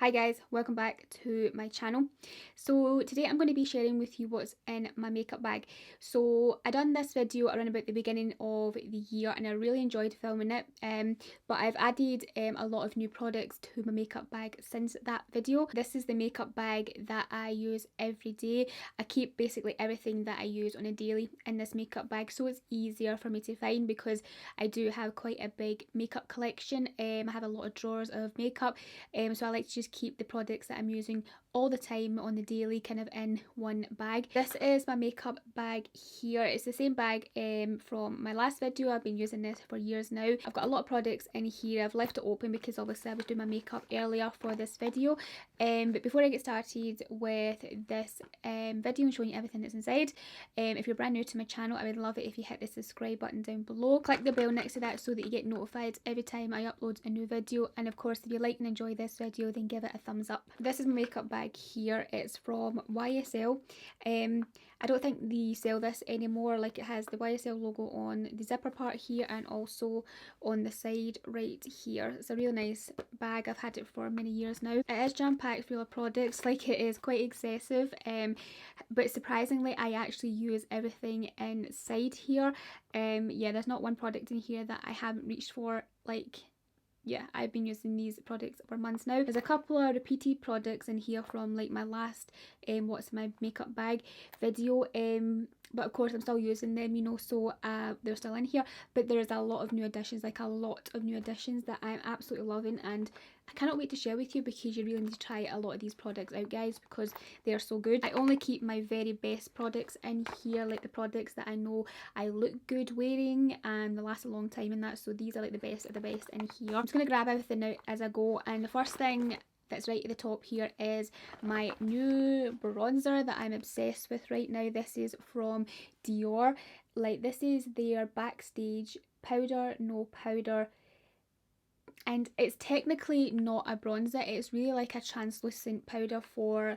Hi guys, welcome back to my channel. So today I'm going to be sharing with you what's in my makeup bag. So I done this video around about the beginning of the year and I really enjoyed filming it, but I've added a lot of new products to my makeup bag since that video. This is the makeup bag that I use every day. I keep basically everything that I use on a daily in this makeup bag, so it's easier for me to find because I do have quite a big makeup collection. I have a lot of drawers of makeup, so I like to just keep the products that I'm using all the time on the daily kind of in one bag. This is my makeup bag here. It's the same bag from my last video. I've been using this for years now. I've got a lot of products in here. I've left it open because obviously I was doing my makeup earlier for this video. But before I get started with this video and showing you everything that's inside, if you're brand new to my channel, I would love it if you hit the subscribe button down below. Click the bell next to that so that you get notified every time I upload a new video. And of course, if you like and enjoy this video, then give it a thumbs up. This is my makeup bag here. It's from YSL. I don't think they sell this anymore. Like, it has the YSL logo on the zipper part here and also on the side right here. It's a really nice bag. I've had it for many years now. It is jam-packed full of products. Like, it is quite excessive, but surprisingly I actually use everything inside here. Yeah, there's not one product in here that I haven't reached for. Like, yeah, I've been using these products for months now. There's a couple of repeated products in here from like my last what's my makeup bag video, but of course I'm still using them, you know, so they're still in here. But there's a lot of new additions, like a lot of new additions that I'm absolutely loving, and I cannot wait to share with you because you really need to try a lot of these products out, guys, because they are so good. I only keep my very best products in here, like the products that I know I look good wearing and they last a long time and that, so these are like the best of the best in here. I'm just going to grab everything out as I go, and the first thing that's right at the top here is my new bronzer that I'm obsessed with right now. This is from Dior. Like, this is their Backstage Powder No Powder, and it's technically not a bronzer. It's really like a translucent powder for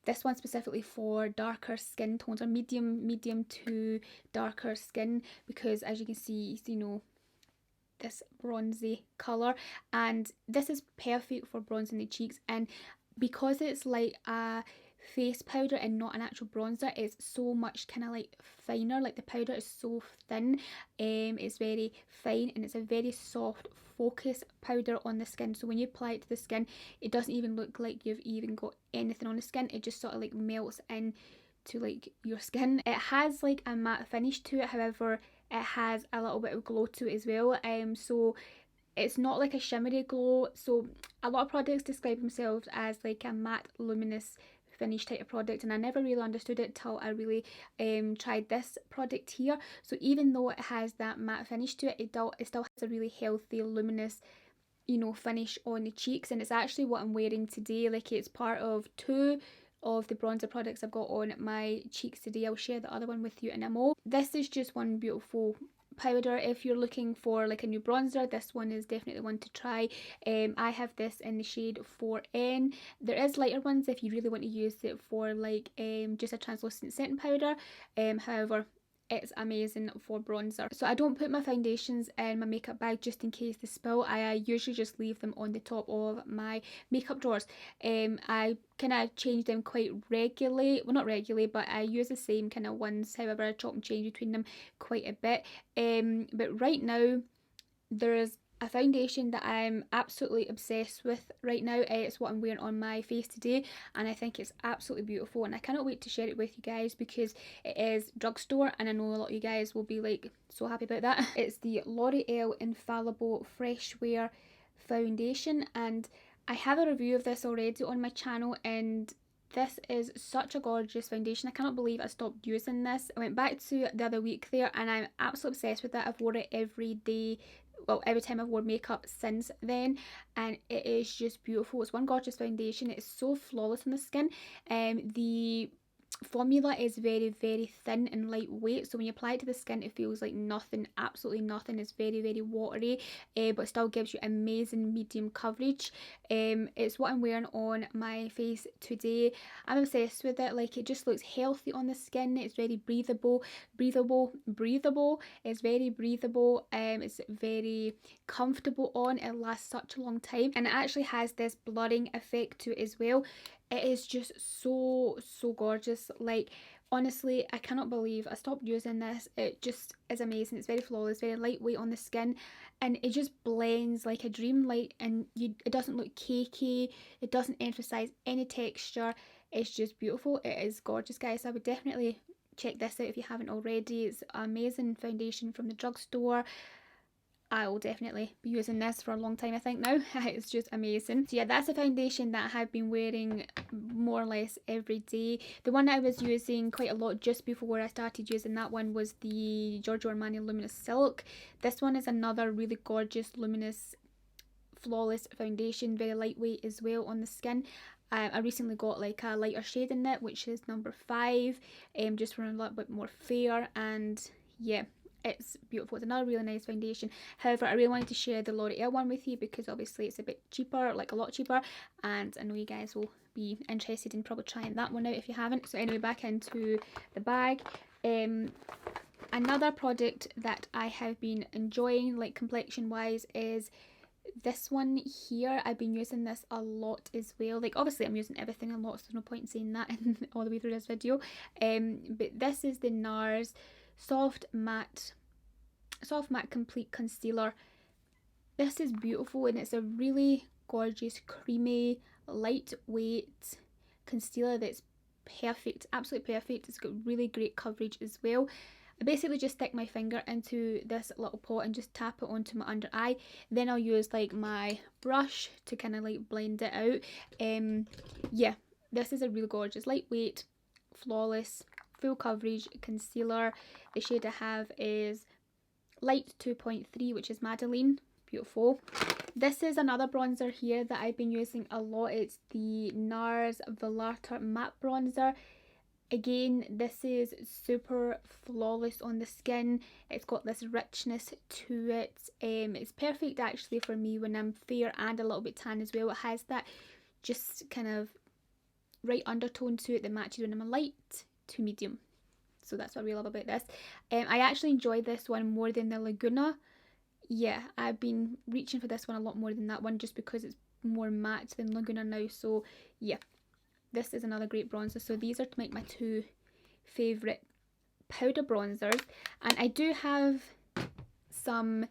this one, specifically for darker skin tones, or medium to darker skin, because as you can see, you know, this bronzy colour, and this is perfect for bronzing the cheeks. And because it's like a face powder and not an actual bronzer, it's so much kind of like finer. Like, the powder is so thin, it's very fine, and it's a very soft focus powder on the skin, so when you apply it to the skin, it doesn't even look like you've even got anything on the skin. It just sort of like melts in to like your skin. It has like a matte finish to it, however it has a little bit of glow to it as well, so it's not like a shimmery glow. So a lot of products describe themselves as like a matte luminous finish type of product, and I never really understood it till I really tried this product here. So even though it has that matte finish to it, it still has a really healthy luminous, you know, finish on the cheeks, and it's actually what I'm wearing today. Like, it's part of two of the bronzer products I've got on my cheeks today. I'll share the other one with you in a mo. This is just one beautiful powder. If you're looking for like a new bronzer, this one is definitely one to try. I have this in the shade 4N. There is lighter ones if you really want to use it for like just a translucent setting powder, however it's amazing for bronzer. So I don't put my foundations in my makeup bag just in case they spill. I usually just leave them on the top of my makeup drawers. I kind of change them quite regularly. Well, not regularly, but I use the same kind of ones. However, I chop and change between them quite a bit. But right now, there's a foundation that I'm absolutely obsessed with right now. It's what I'm wearing on my face today, and I think it's absolutely beautiful, and I cannot wait to share it with you guys because it is drugstore, and I know a lot of you guys will be like so happy about that. It's the L'Oreal Infallible Fresh Wear foundation, and I have a review of this already on my channel, and this is such a gorgeous foundation. I cannot believe I stopped using this. I went back to the other week there and I'm absolutely obsessed with it. I've worn it every day, well, every time I've worn makeup since then, and it is just beautiful. It's one gorgeous foundation. It's so flawless on the skin. The formula is very, very thin and lightweight, so when you apply it to the skin it feels like nothing, absolutely nothing. It's very, very watery, but still gives you amazing medium coverage. It's what I'm wearing on my face today. I'm obsessed with it. Like, it just looks healthy on the skin. It's very breathable. It's very breathable. It's very comfortable on. It lasts such a long time, and it actually has this blurring effect to it as well. It is just so gorgeous. Like, honestly, I cannot believe I stopped using this. It just is amazing. It's very flawless, very lightweight on the skin, and it just blends like a dream. Like, and it doesn't look cakey, it doesn't emphasize any texture. It's just beautiful. It is gorgeous, guys. I would definitely check this out if you haven't already. It's an amazing foundation from the drugstore. I will definitely be using this for a long time, I think, now. It's just amazing. So yeah, that's a foundation that I have been wearing more or less every day. The one that I was using quite a lot just before I started using that one was the Giorgio Armani Luminous Silk. This one is another really gorgeous, luminous, flawless foundation, very lightweight as well on the skin. I recently got like a lighter shade in it, which is number 5, just for a little bit more fair, and yeah, it's beautiful. It's another really nice foundation. However, I really wanted to share the L'Oreal one with you because obviously it's a bit cheaper, like a lot cheaper, and I know you guys will be interested in probably trying that one out if you haven't. So anyway, back into the bag. Another product that I have been enjoying, like complexion wise, is this one here. I've been using this a lot as well. Like, obviously I'm using everything a lot, so there's no point in saying that all the way through this video. But this is the NARS Soft Matte Complete Concealer. This is beautiful, and it's a really gorgeous, creamy, lightweight concealer that's perfect, absolutely perfect. It's got really great coverage as well. I basically just stick my finger into this little pot and just tap it onto my under eye. Then I'll use like my brush to kind of like blend it out. Yeah, this is a really gorgeous, lightweight, flawless, full coverage concealer. The shade I have is Light 2.3, which is Madeline. Beautiful. This is another bronzer here that I've been using a lot. It's the NARS Velarter Matte Bronzer. Again, this is super flawless on the skin. It's got this richness to it. It's perfect actually for me when I'm fair and a little bit tan as well. It has that just kind of right undertone to it that matches when I'm light to medium. So that's what I really love about this. I actually enjoy this one more than the Laguna. Yeah, I've been reaching for this one a lot more than that one just because it's more matte than Laguna now. So yeah, this is another great bronzer. So these are like my 2 favourite powder bronzers. And I do have some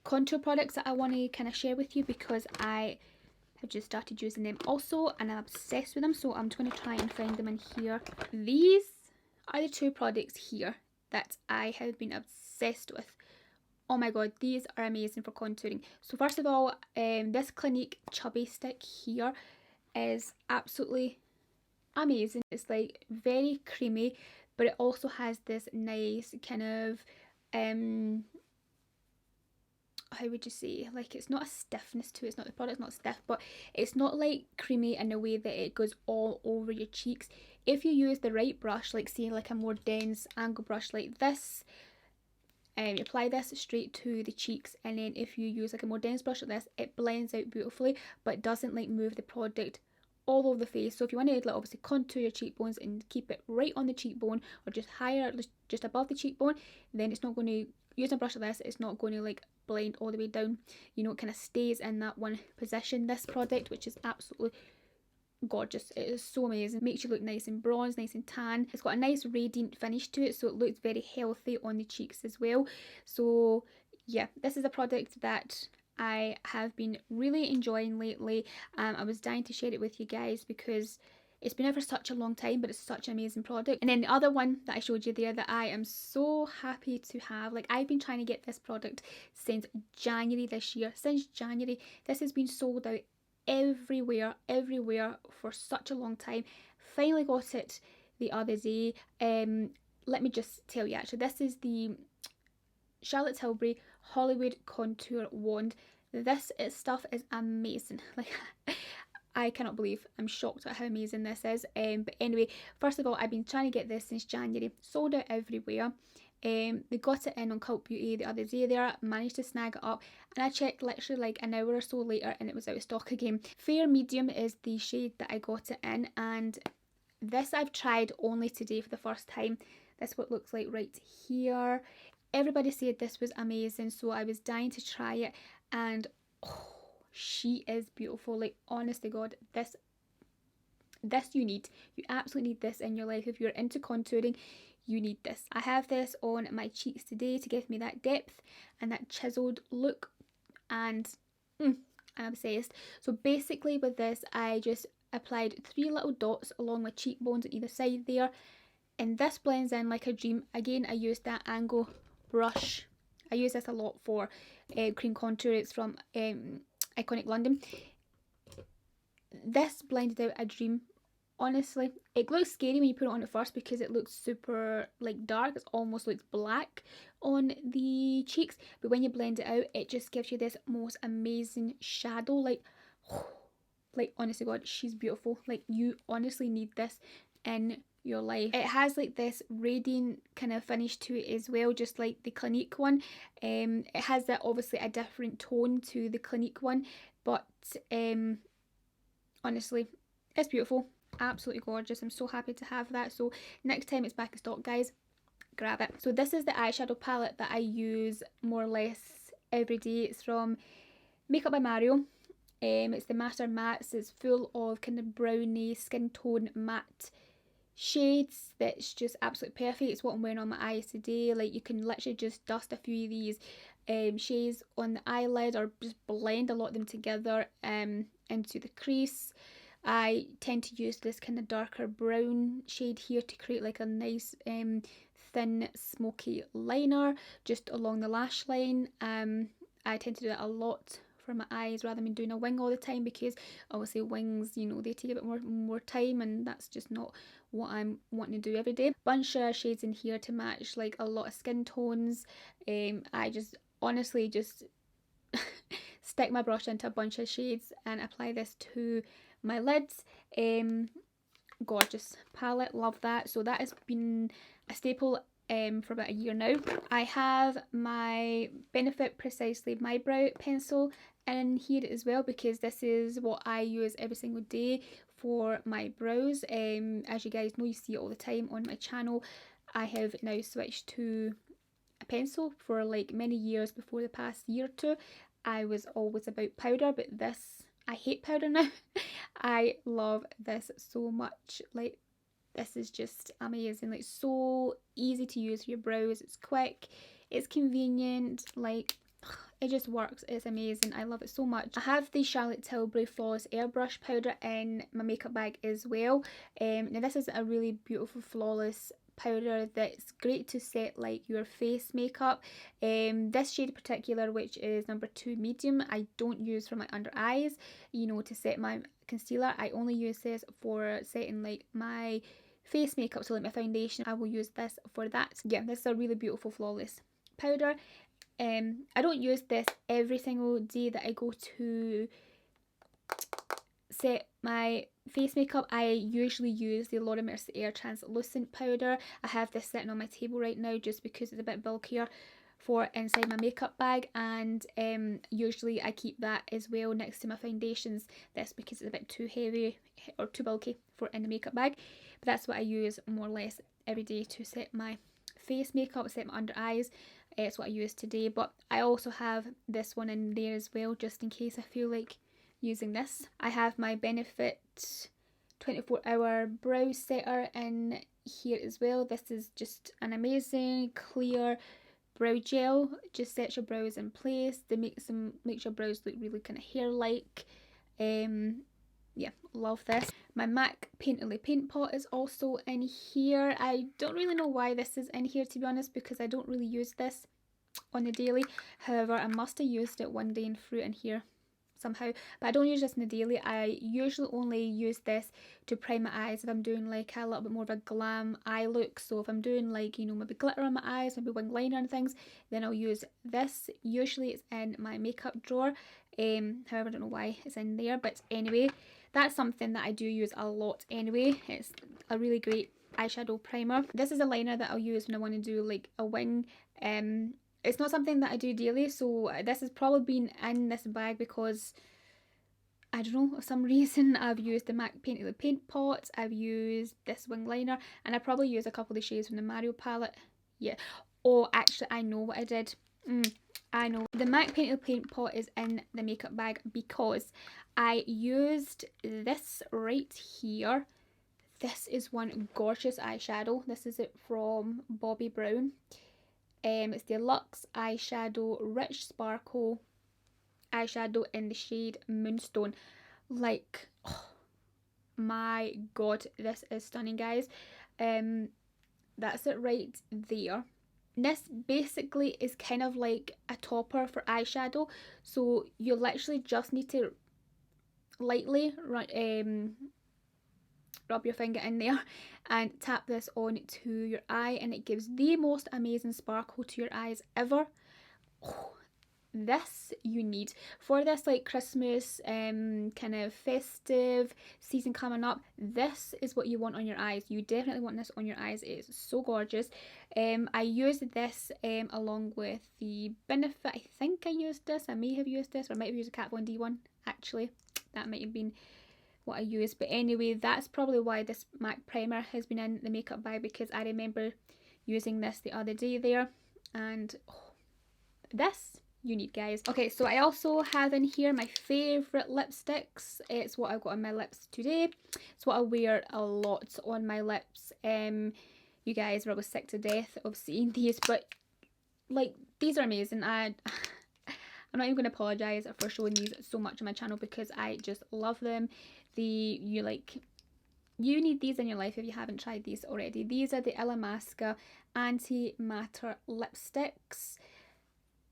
contour products that I want to kind of share with you because I have just started using them also and I'm obsessed with them. So I'm going to try and find them in here. These are the 2 products here that I have been obsessed with. Oh my god, these are amazing for contouring. So first of all, this Clinique Chubby Stick here is absolutely amazing. It's like very creamy, but it also has this nice kind of how would you say, like, it's not a stiffness to it. It's not, the product's not stiff, but it's not like creamy in a way that it goes all over your cheeks. If you use the right brush, like say like a more dense angle brush like this, you apply this straight to the cheeks, and then if you use like a more dense brush like this, it blends out beautifully, but it doesn't like move the product all over the face. So if you want to like obviously contour your cheekbones and keep it right on the cheekbone or just higher, just above the cheekbone, then it's not going to, use a brush like this, it's not going to like blend all the way down. You know, it kind of stays in that one position, this product, which is absolutely gorgeous. It is so amazing. Makes you look nice and bronzed, nice and tan. It's got a nice radiant finish to it, so it looks very healthy on the cheeks as well. So yeah, this is a product that I have been really enjoying lately. I was dying to share it with you guys because it's been out for such a long time, but it's such an amazing product. And then the other one that I showed you there that I am so happy to have, like I've been trying to get this product since January this year. Since January, this has been sold out everywhere for such a long time. Finally got it the other day. Let me just tell you, actually, this is the Charlotte Tilbury Hollywood Contour Wand. This stuff is amazing. Like, I cannot believe, I'm shocked at how amazing this is. But anyway, first of all, I've been trying to get this since January. Sold out everywhere. They got it in on Cult Beauty the other day there, managed to snag it up, and I checked literally like an hour or so later and it was out of stock again. Fair Medium is the shade that I got it in, and this I've tried only today for the first time. That's what it looks like right here. Everybody said this was amazing, so I was dying to try it, and oh, she is beautiful. Like, honest to God, this you need. You absolutely need this in your life. If you're into contouring, you need this. I have this on my cheeks today to give me that depth and that chiseled look, and I'm obsessed. So basically with this, I just applied 3 little dots along my cheekbones on either side there, and this blends in like a dream. Again, I used that angle brush. I use this a lot for cream contour. It's from Iconic London. This blended out a dream. Honestly, it looks scary when you put it on at first because it looks super like dark. It almost looks black on the cheeks, but when you blend it out, it just gives you this most amazing shadow. Like honestly God, she's beautiful. Like, you honestly need this in your life. It has like this radiant kind of finish to it as well, just like the Clinique one. It has that obviously a different tone to the Clinique one, but honestly, it's beautiful. Absolutely gorgeous. I'm so happy to have that. So next time it's back in stock, guys, grab it. So this is the eyeshadow palette that I use more or less every day. It's from Makeup by Mario. It's the Master Mattes. It's full of kind of browny skin tone matte shades. That's just absolutely perfect. It's what I'm wearing on my eyes today. Like, you can literally just dust a few of these shades on the eyelid, or just blend a lot of them together into the crease. I tend to use this kind of darker brown shade here to create like a nice thin smoky liner just along the lash line. I tend to do that a lot for my eyes rather than doing a wing all the time, because obviously wings, you know, they take a bit more time, and that's just not what I'm wanting to do every day. Bunch of shades in here to match like a lot of skin tones. I just honestly just stick my brush into a bunch of shades and apply this to my lids. Gorgeous palette, love that. So that has been a staple for about a year now. I have my Benefit Precisely My Brow pencil in here as well, because this is what I use every single day for my brows. As you guys know, you see it all the time on my channel. I have now switched to a pencil. For like many years before the past year or two, I was always about powder, but this, I hate powder now. I love this so much. Like, this is just amazing. Like, so easy to use for your brows. It's quick, it's convenient, like, it just works. It's amazing. I love it so much. I have the Charlotte Tilbury Flawless Airbrush powder in my makeup bag as well. Now this is a really beautiful flawless powder that's great to set like your face makeup. This shade in particular, which is number 2 medium, I don't use for my under eyes, you know, to set my concealer. I only use this for setting like my face makeup, so like my foundation. I will use this for that. Yeah, this is a really beautiful flawless powder. I don't use this every single day that I go to set my face makeup. I usually use the Laura Mercier translucent powder. I have this sitting on my table right now just because it's a bit bulkier for inside my makeup bag, and usually I keep that as well next to my foundations. This because it's a bit too heavy or too bulky for in the makeup bag, but that's what I use more or less every day to set my face makeup, set my under eyes. It's what I use today, but I also have this one in there as well just in case I feel like using this. I have my Benefit 24-hour brow setter in here as well. This is just an amazing clear brow gel. Just sets your brows in place. They makes your brows look really kind of hair-like. Yeah, love this. My MAC Painterly Paint Pot is also in here. I don't really know why this is in here, to be honest, because I don't really use this on the daily. However, I must have used it one day and threw it in here somehow, but I don't use this in the daily. I usually only use this to prime my eyes if I'm doing like a little bit more of a glam eye look. So if I'm doing like, you know, maybe glitter on my eyes, maybe wing liner and things, then I'll use this. Usually it's in my makeup drawer. However, I don't know why it's in there, but anyway, that's something that I do use a lot anyway. It's a really great eyeshadow primer. This is a liner that I'll use when I want to do like a wing. It's not something that I do daily, so this has probably been in this bag because I don't know, for some reason I've used the MAC Painted the Paint Pot, I've used this wing liner, and I probably used a couple of the shades from the Mario palette. Yeah. Oh, actually, I know what I did. I know. The MAC Painted the Paint Pot is in the makeup bag because I used this right here. This is one gorgeous eyeshadow. This is it from Bobbi Brown. It's the Luxe Eyeshadow Rich Sparkle eyeshadow in the shade Moonstone. Like, oh my god, this is stunning, guys. That's it right there. This basically is kind of like a topper for eyeshadow, so you literally just need to lightly rub your finger in there and tap this on to your eye, and it gives the most amazing sparkle to your eyes ever. Oh, this you need for this like Christmas kind of festive season coming up. This is what you want on your eyes. You definitely want this on your eyes. It's so gorgeous. I used this along with the Benefit. I think I used this. I may have used this, or I might have used a Kat Von D one actually. That might have been what I used, but anyway, that's probably why this MAC primer has been in the makeup bag, because I remember using this the other day there, and oh, this you need, guys. Okay, so I also have in here my favourite lipsticks. It's what I've got on my lips today. It's what I wear a lot on my lips. You guys are always sick to death of seeing these, but like, these are amazing. I'm not even going to apologise for showing these so much on my channel because I just love them. You need these in your life if you haven't tried these already. These are the Illamasqua Anti-Matter lipsticks.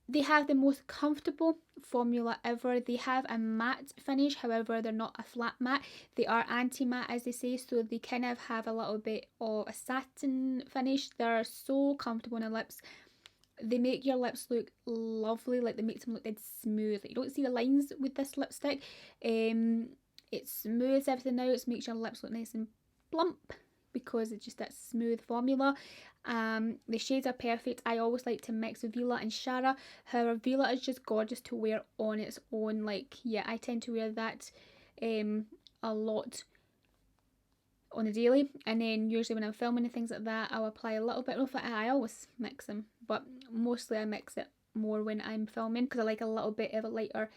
They have the most comfortable formula ever. They have a matte finish, however they're not a flat matte. They are anti-matte, as they say, so they kind of have a little bit of a satin finish. They're so comfortable on the lips. They make your lips look lovely, like they make them look dead smooth. Like, you don't see the lines with this lipstick. It smooths everything out. It makes your lips look nice and plump because it's just that smooth formula. The shades are perfect. I always like to mix Vila and Shara. However, Vila is just gorgeous to wear on its own. Like, yeah, I tend to wear that a lot on the daily, and then usually when I'm filming and things like that, I'll apply a little bit of it. I always mix them, but mostly I mix it more when I'm filming because I like a little bit of a lighter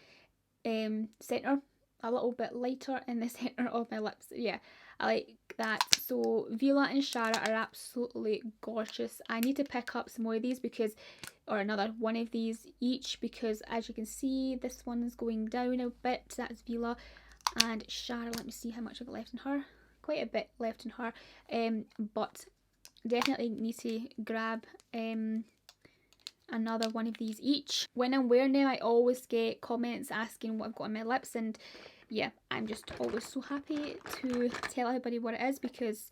centre, a little bit lighter in the centre of my lips. Yeah, I like that. So Vila and Shara are absolutely gorgeous. I need to pick up some more of these because, or another one of these each, because as you can see, this one is going down a bit. That's Vila, and Shara, let me see how much I've got left in her. Quite a bit left in her, but definitely need to grab another one of these each. When I'm wearing them, I always get comments asking what I've got on my lips, and yeah, I'm just always so happy to tell everybody what it is because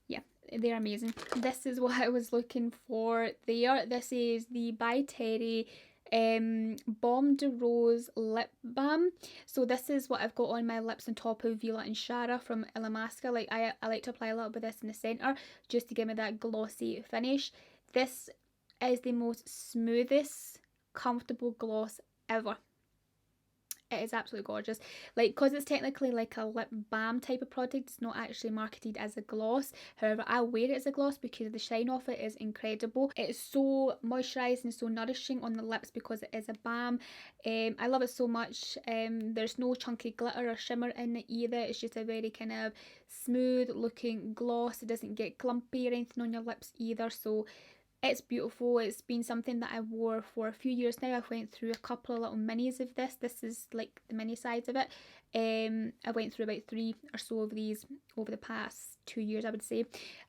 yeah, they're amazing. This is what I was looking for there. This is the By Terry Baume de Rose lip balm. So this is what I've got on my lips on top of Vila and Shara from Illamasqua. Like, I like to apply a little bit of this in the centre just to give me that glossy finish. This is the most smoothest, comfortable gloss ever. It is absolutely gorgeous. Like, because it's technically like a lip balm type of product, it's not actually marketed as a gloss. However, I wear it as a gloss because the shine off it is incredible. It is so moisturising and so nourishing on the lips because it is a balm. I love it so much. There's no chunky glitter or shimmer in it either. It's just a very kind of smooth looking gloss. It doesn't get clumpy or anything on your lips either. So it's beautiful. It's been something that I wore for a few years now. I went through a couple of little minis of this. This is like the mini size of it. I went through about 3 or so of these over the past 2 years, I would say.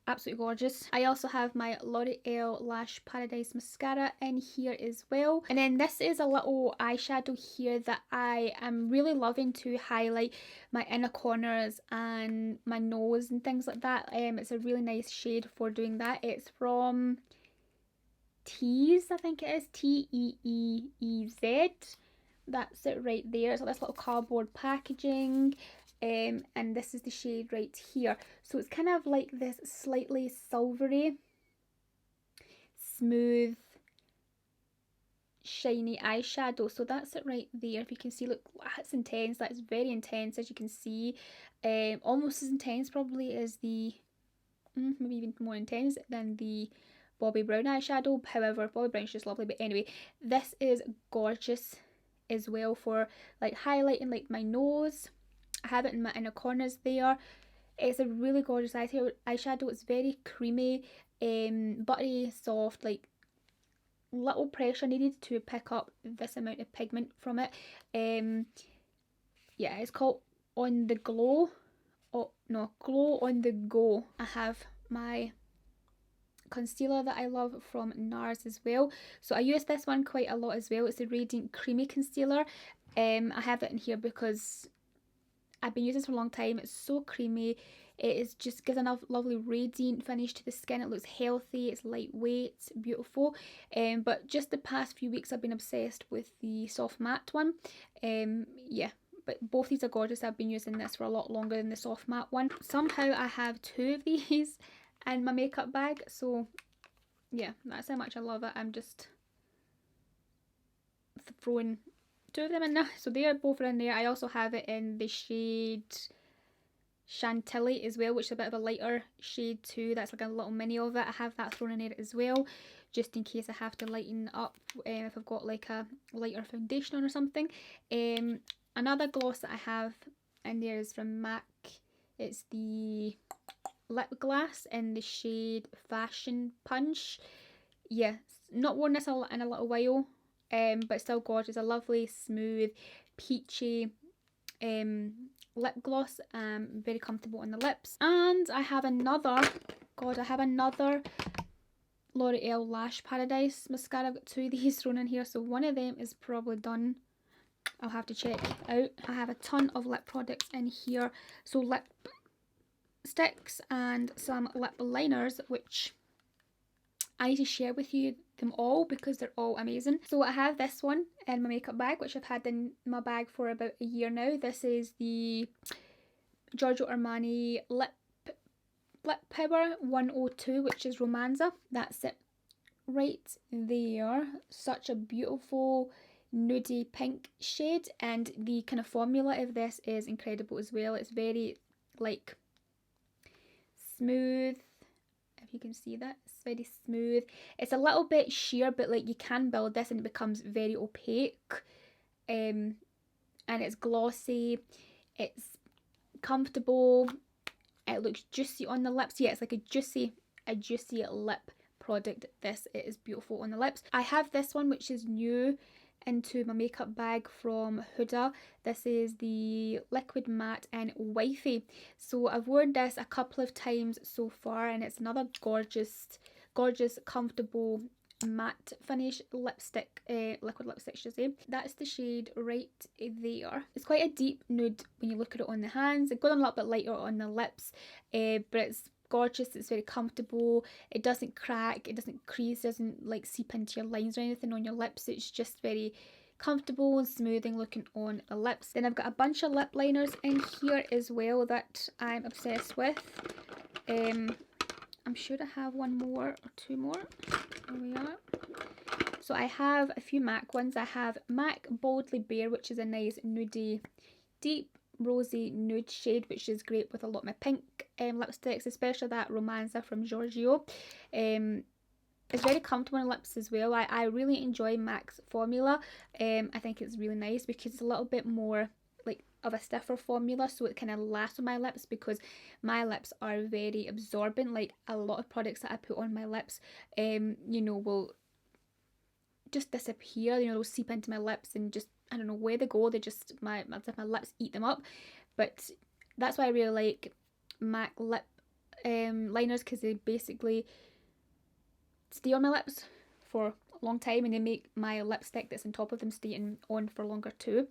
Absolutely gorgeous. I also have my L'Oreal Lash Paradise mascara in here as well. And then this is a little eyeshadow here that I am really loving to highlight my inner corners and my nose and things like that. It's a really nice shade for doing that. It's from Tease, I think it is, Teeez. That's it right there. So this little cardboard packaging. and this is the shade right here. So it's kind of like this slightly silvery, smooth, shiny eyeshadow. So that's it right there. If you can see, look, that's intense. That's very intense, as you can see. Almost as intense probably as the maybe even more intense than the Bobbi Brown eyeshadow. However, Bobbi Brown's just lovely. But anyway, this is gorgeous as well for like highlighting like my nose. I have it in my inner corners there. It's a really gorgeous eyeshadow. It's very creamy, buttery, soft, like little pressure needed to pick up this amount of pigment from it. Yeah, it's called On the Glow. Oh no, Glow on the Go. I have my concealer that I love from NARS as well. So I use this one quite a lot as well. It's a Radiant Creamy Concealer. I have it in here because I've been using this for a long time. It's so creamy. It is just gives a lovely radiant finish to the skin. It looks healthy, it's lightweight, beautiful. But just the past few weeks I've been obsessed with the soft matte one. Yeah, but both these are gorgeous. I've been using this for a lot longer than the soft matte one. Somehow I have two of these in my makeup bag. So yeah, that's how much I love it. I'm just throwing two of them in there. So they are both in there. I also have it in the shade Chantilly as well, which is a bit of a lighter shade too. That's like a little mini of it. I have that thrown in there as well, just in case I have to lighten up if I've got like a lighter foundation on or something. Another gloss that I have in there is from MAC. It's the Lipgloss in the shade Fashion Punch. Yeah, not worn this in a little while, but still gorgeous. A lovely, smooth, peachy lip gloss, very comfortable on the lips. And I have another, L'Oreal Lash Paradise mascara. I've got two of these thrown in here, so one of them is probably done. I'll have to check out. I have a ton of lip products in here, so lip sticks and some lip liners, which I need to share with you them all because they're all amazing. So I have this one in my makeup bag, which I've had in my bag for about a year now. This is the Giorgio Armani Lip Power 102, which is Romanza. That's it right there. Such a beautiful nudie pink shade, and the kind of formula of this is incredible as well. It's very like smooth. If you can see that, it's very smooth. It's a little bit sheer, but like you can build this and it becomes very opaque, and it's glossy, it's comfortable, it looks juicy on the lips. Yeah, it's like a juicy lip product. This, it is beautiful on the lips. I have this one, which is new into my makeup bag from Huda. This is the Liquid Matte and Wifey. So I've worn this a couple of times so far, and it's another gorgeous, comfortable matte finish lipstick, liquid lipstick should I say. That's the shade right there. It's quite a deep nude when you look at it on the hands. It's going a little bit lighter on the lips, but it's gorgeous. It's very comfortable. It doesn't crack, it doesn't crease, doesn't like seep into your lines or anything on your lips. It's just very comfortable and smoothing looking on the lips. Then I've got a bunch of lip liners in here as well that I'm obsessed with. I'm sure I have one more or two more. There we are. So I have a few MAC ones. I have MAC Boldly Bare, which is a nice nudie, deep rosy nude shade, which is great with a lot of my pink lipsticks, especially that Romanza from Giorgio. It's very comfortable on lips as well. I really enjoy MAC's formula. I think it's really nice because it's a little bit more like of a stiffer formula, so it kind of lasts on my lips because my lips are very absorbent. Like a lot of products that I put on my lips, you know, will just disappear. You know, they'll seep into my lips and just, I don't know where they go. They just, my lips eat them up. But that's why I really like MAC lip liners, because they basically stay on my lips for a long time and they make my lipstick that's on top of them stay on for longer too.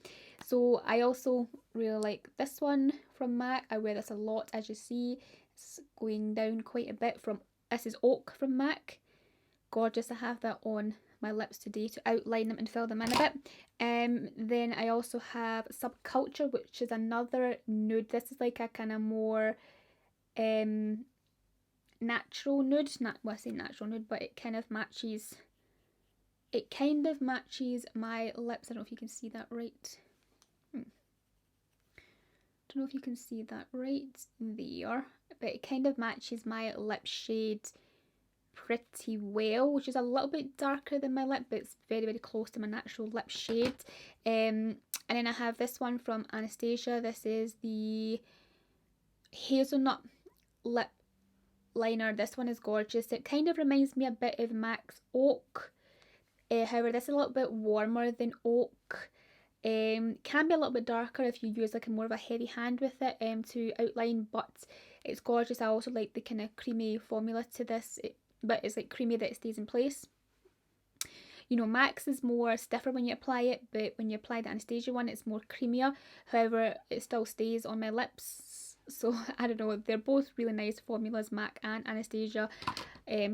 So I also really like this one from MAC. I wear this a lot, as you see. It's going down quite a bit from, this is Oak from MAC. Gorgeous. I have that on my lips today to outline them and fill them in a bit. Then I also have Subculture, which is another nude. This is like a kind of more natural nude. Well, I say natural nude, but it kind of matches my lips. I don't know if you can see that right. Don't know if you can see that right there, but it kind of matches my lip shade pretty well, which is a little bit darker than my lip, but it's very, very close to my natural lip shade. And then I have this one from Anastasia. This is the Hazelnut Lip Liner. This one is gorgeous. It kind of reminds me a bit of MAC's Oak. However, this is a little bit warmer than Oak. Can be a little bit darker if you use like a more of a heavy hand with it to outline, but it's gorgeous. I also like the kind of creamy formula to this, but it's like creamy that it stays in place. You know, MAC's is more stiffer when you apply it, but when you apply the Anastasia one, it's more creamier. However, it still stays on my lips. So I don't know, they're both really nice formulas, MAC and Anastasia.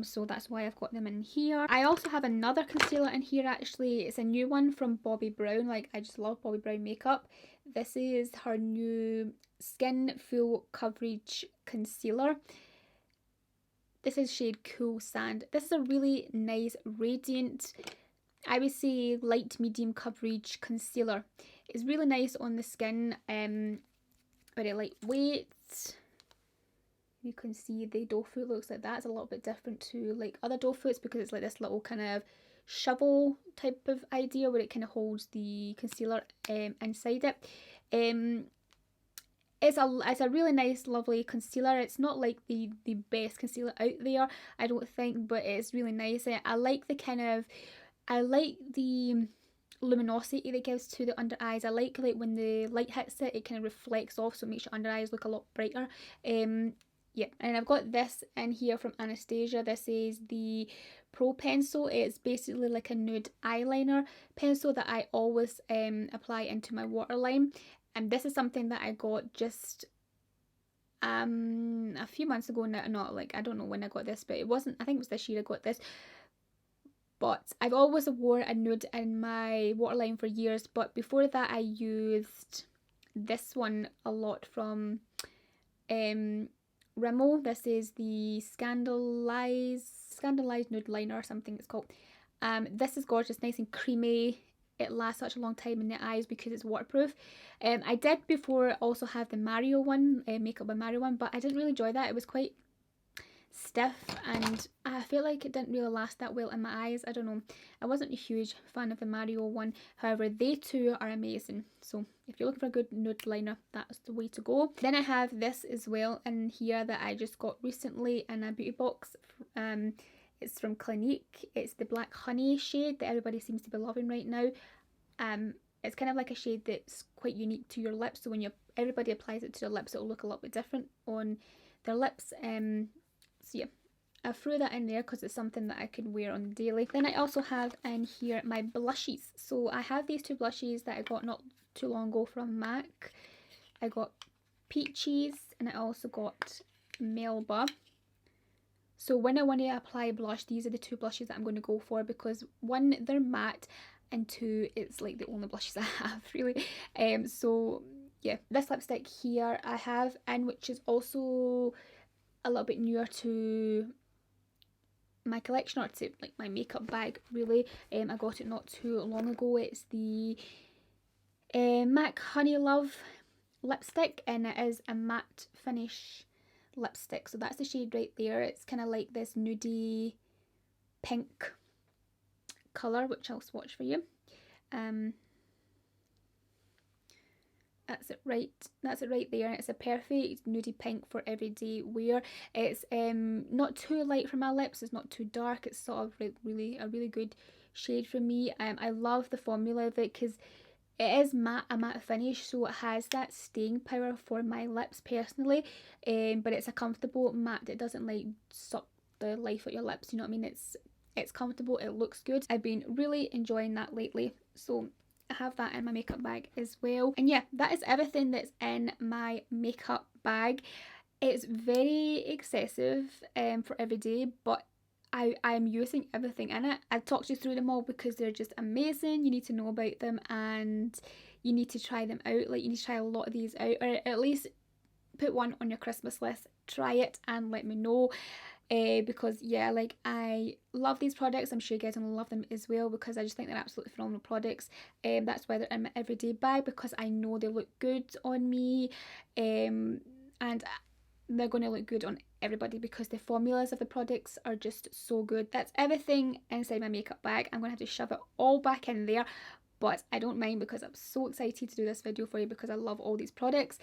So that's why I've got them in here. I also have another concealer in here actually. It's a new one from Bobbi Brown. Like, I just love Bobbi Brown makeup. This is her new Skin Full Coverage Concealer. This is shade Cool Sand. This is a really nice, radiant, I would say light medium coverage concealer. It's really nice on the skin, very lightweight. You can see the doe foot looks like that. It's a little bit different to like other doe foots because it's like this little kind of shovel type of idea where it kind of holds the concealer inside it. It's a really nice, lovely concealer. It's not like the best concealer out there, I don't think, but it's really nice. I like the luminosity it gives to the under eyes. I like when the light hits it, it kind of reflects off, so it makes your under eyes look a lot brighter. Yeah, and I've got this in here from Anastasia. This is the Pro Pencil. It's basically like a nude eyeliner pencil that I always apply into my waterline. And this is something that I got just a few months ago now. Not like, I don't know when I got this, but it wasn't, I think it was this year I got this. But I've always wore a nude in my waterline for years. But before that, I used this one a lot from Rimmel. This is the Scandaleyes Nude Liner or something it's called. This is gorgeous, nice and creamy. It lasts such a long time in the eyes because it's waterproof. I did before also have the Mario one, Makeup by Mario one, but I didn't really enjoy that. It was quite stiff and I feel like it didn't really last that well in my eyes. I don't know. I wasn't a huge fan of the Mario one. However, they too are amazing. So if you're looking for a good nude liner, that's the way to go. Then I have this as well in here that I just got recently in a beauty box. It's from Clinique. It's the Black Honey shade that everybody seems to be loving right now. It's kind of like a shade that's quite unique to your lips. So when everybody applies it to their lips, it'll look a little bit different on their lips. So yeah, I threw that in there because it's something that I could wear on the daily. Then I also have in here my blushes. So I have these two blushes that I got not too long ago from MAC. I got Peaches and I also got Melba. So when I want to apply blush, these are the two blushes that I'm going to go for because one, they're matte, and two, it's like the only blushes I have really. So yeah, this lipstick here I have in, which is also a little bit newer to my collection or to like my makeup bag really. I got it not too long ago. It's the MAC Honey Love lipstick and it is a matte finish lipstick. So that's the shade right there. It's kind of like this nudie pink colour, which I'll swatch for you. That's it right there. It's a perfect nudie pink for everyday wear. It's not too light for my lips, it's not too dark, it's sort of really a really good shade for me. I love the formula of it because it is a matte finish, so it has that staying power for my lips personally, but it's a comfortable matte. It doesn't like suck the life out your lips, you know what I mean? It's comfortable, it looks good. I've been really enjoying that lately, so I have that in my makeup bag as well. And yeah, that is everything that's in my makeup bag. It's very excessive for every day, but I'm using everything in it. I've talked you through them all because they're just amazing. You need to know about them and you need to try them out. Like, you need to try a lot of these out, or at least put one on your Christmas list. Try it and let me know. Because yeah, like, I love these products. I'm sure you guys will love them as well because I just think they're absolutely phenomenal products. That's why they're in my everyday bag, because I know they look good on me, and they're going to look good on everybody because the formulas of the products are just so good. That's everything inside my makeup bag. I'm going to have to shove it all back in there, but I don't mind because I'm so excited to do this video for you because I love all these products.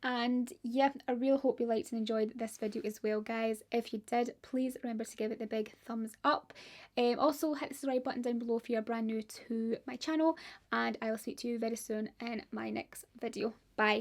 And yeah, I really hope you liked and enjoyed this video as well, guys. If you did, please remember to give it the big thumbs up. Also hit the subscribe button down below if you're brand new to my channel, and I will speak to you very soon in my next video. Bye.